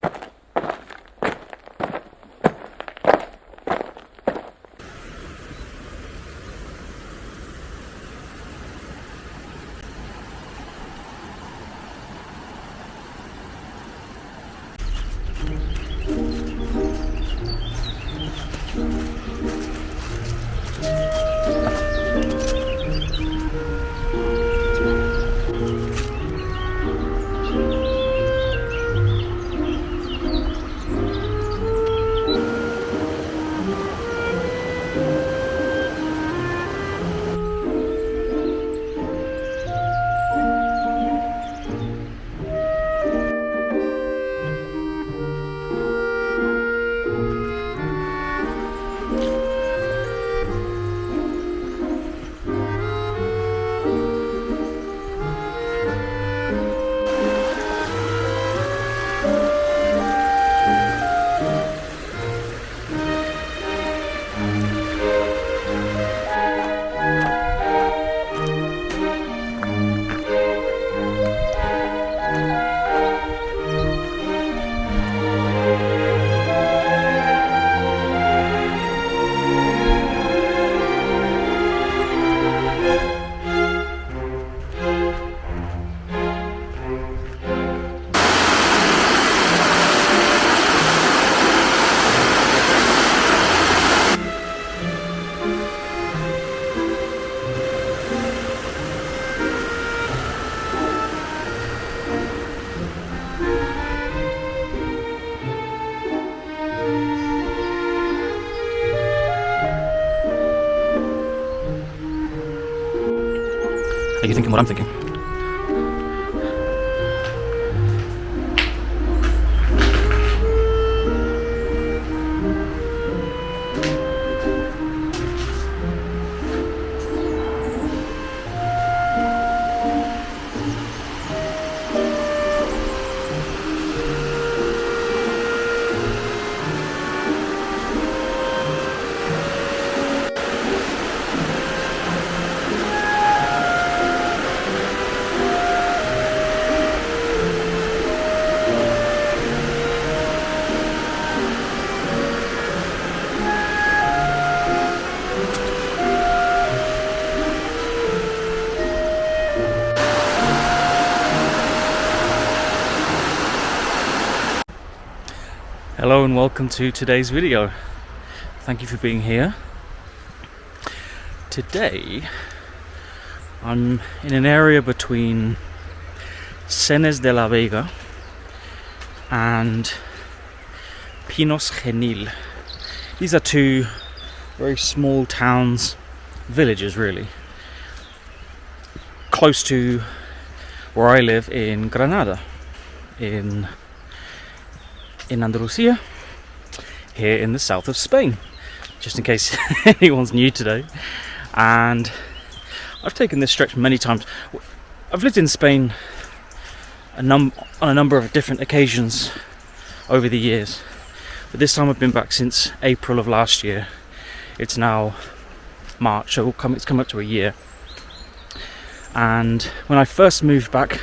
Are you thinking what I'm thinking? Hello and welcome to today's video. Thank you for being here. Today I'm in an area between Cenes de la Vega and Pinos Genil. These are two very small towns, villages really, close to where I live in Granada, in Andalucia, here in the south of Spain, just in case anyone's new today. And I've taken this stretch many times. I've lived in Spain on a number of different occasions over the years, but this time I've been back since April of last year. It's now March, so it's come up to a year. And when I first moved back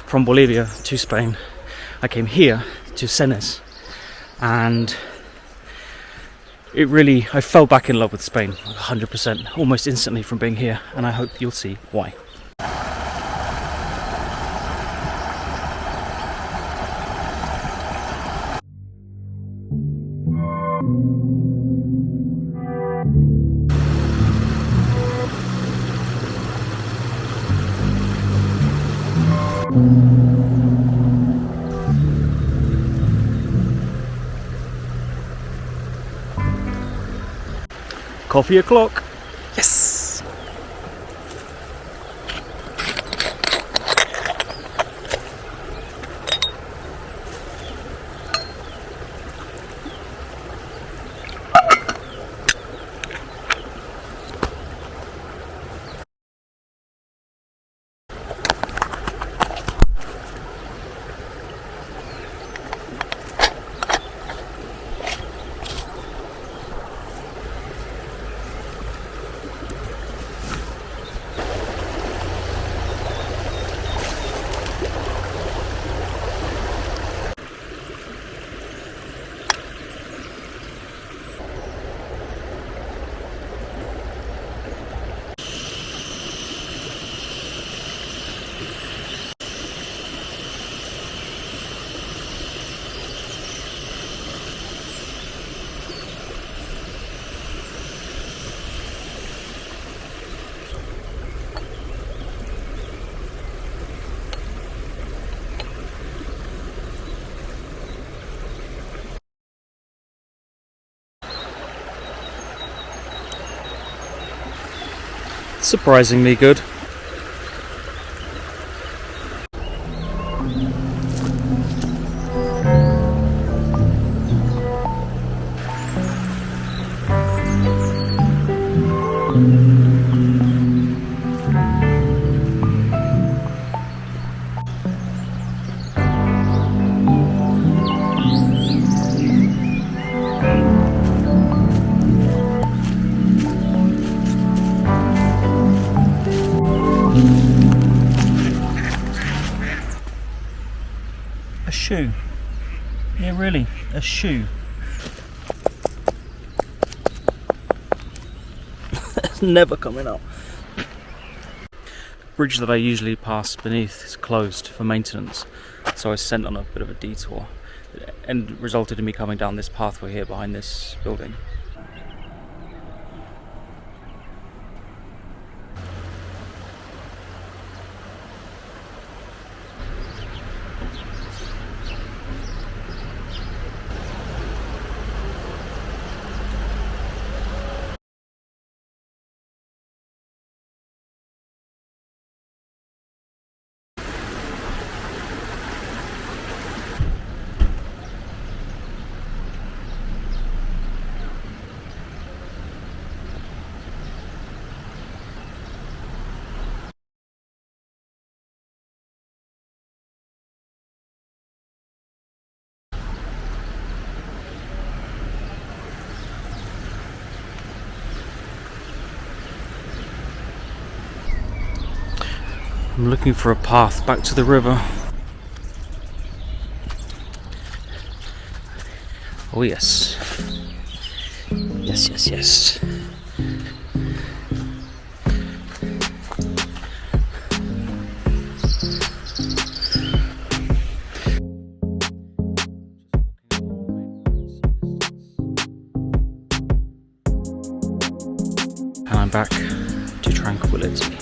from Bolivia to Spain, I came here to Cenes, and I fell back in love with Spain, like 100%, almost instantly from being here, and I hope you'll see why. Coffee o'clock. Yes. Surprisingly good. A shoe. Yeah, really, a shoe. It's never coming up. The bridge that I usually pass beneath is closed for maintenance, so I was sent on a bit of a detour and resulted in me coming down this pathway here behind this building. I'm looking for a path back to the river. Oh yes. Yes, yes, yes. And I'm back to tranquility.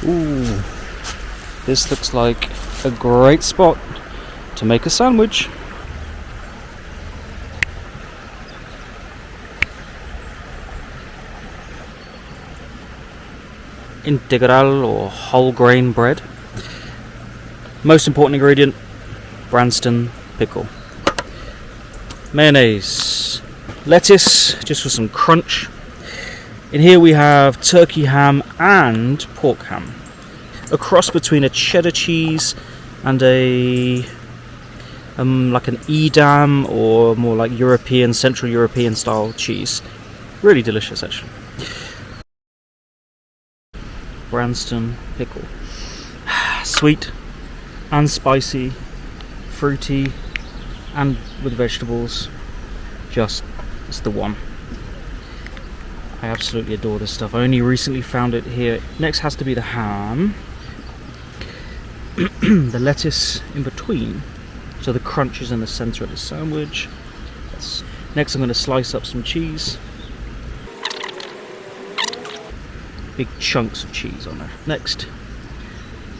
Ooh, this looks like a great spot to make a sandwich. Integral or whole grain bread. Most important ingredient, Branston pickle. Mayonnaise. Lettuce, just for some crunch. In here we have turkey ham and pork ham. A cross between a cheddar cheese and a like an Edam or more like European, Central European style cheese. Really delicious actually. Branston pickle. Sweet, and spicy, fruity, and with vegetables. Just, it's the one. I absolutely adore this stuff. I only recently found it here. Next has to be the ham. The lettuce in between, so the crunch is in the centre of the sandwich. Next I'm going to slice up some cheese. Big chunks of cheese on there. Next,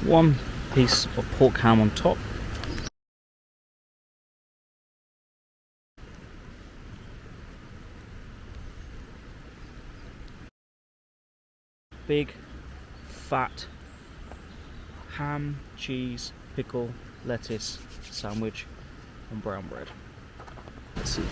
one piece of pork ham on top. Big, fat ham, cheese, pickle, lettuce sandwich on brown bread. Let's see.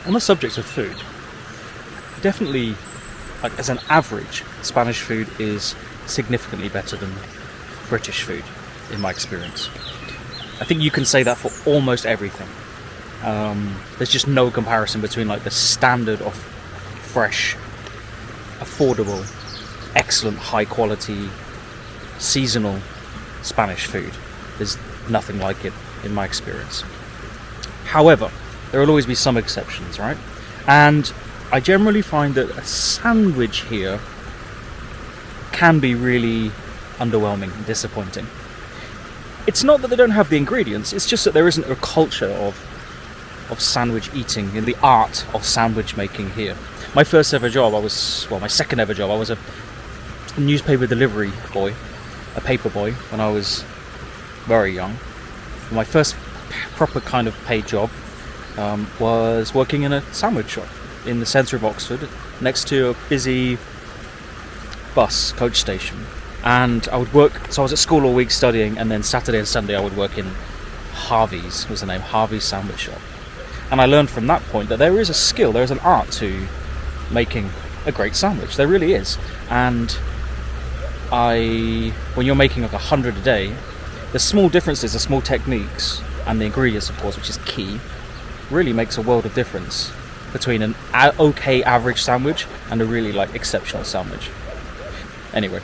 On the subject of food, definitely, like as an average, Spanish food is significantly better than British food, in my experience. I think you can say that for almost everything. There's just no comparison between like the standard of fresh, affordable, excellent, high quality, seasonal Spanish food. There's nothing like it in my experience. However, there will always be some exceptions, right? And I generally find that a sandwich here can be really underwhelming and disappointing. It's not that they don't have the ingredients, it's just that there isn't a culture of sandwich eating and the art of sandwich making here. My first ever job, my second ever job, I was a newspaper delivery boy, a paper boy, when I was very young. My first proper kind of paid job was working in a sandwich shop in the centre of Oxford, next to a busy bus coach station. And I would work, so I was at school all week studying, and then Saturday and Sunday I would work in Harvey's, was the name, Harvey's Sandwich Shop. And I learned from that point that there is a skill, there is an art to making a great sandwich. There really is. And when you're making like 100 a day, the small differences, the small techniques, and the ingredients, of course, which is key, really makes a world of difference between an okay average sandwich and a really like exceptional sandwich. Anyway,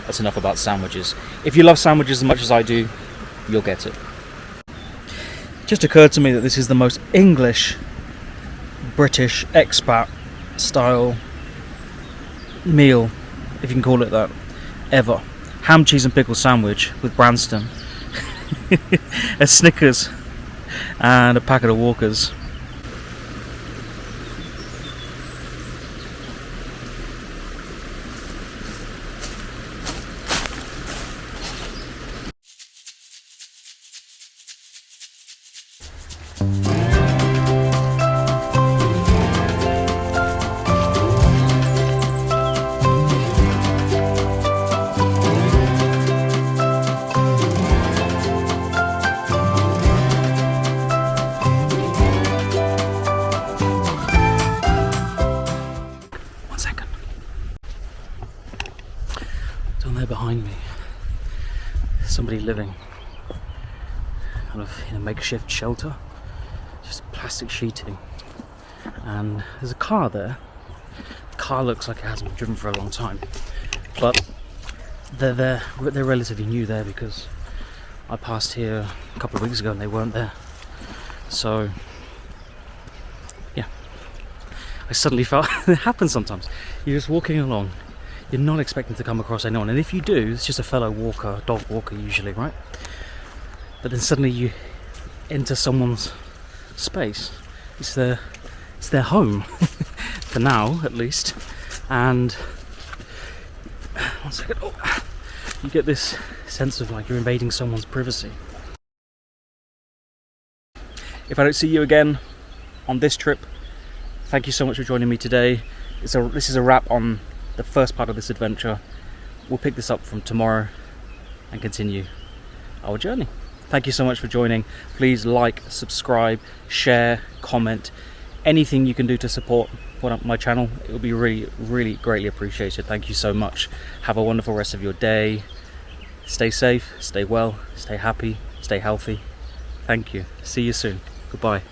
that's enough about sandwiches. If you love sandwiches as much as I do, you'll get it. It just occurred to me that this is the most English, British, expat style meal, if you can call it that, ever. Ham, cheese and pickle sandwich with Branston, a Snickers and a packet of Walkers. Behind me, somebody living kind of in a makeshift shelter, just plastic sheeting, and there's a car there. The car looks like it hasn't been driven for a long time, but they're relatively new there because I passed here a couple of weeks ago and they weren't there. So yeah, I suddenly felt it happens sometimes. You're just walking along, you're not expecting to come across anyone, and if you do, it's just a fellow walker, dog walker usually, right? But then suddenly you enter someone's space. It's their home, for now at least. And one second, you get this sense of like you're invading someone's privacy. If I don't see you again on this trip, thank you so much for joining me today. This is a wrap on the first part of this adventure. We'll pick this up from tomorrow and continue our journey. Thank you so much for joining. Please like, subscribe, share, comment, anything you can do to support my channel. It will be really, really greatly appreciated. Thank you so much. Have a wonderful rest of your day, Stay safe, stay well, stay happy, stay healthy. Thank you. See you soon. Goodbye.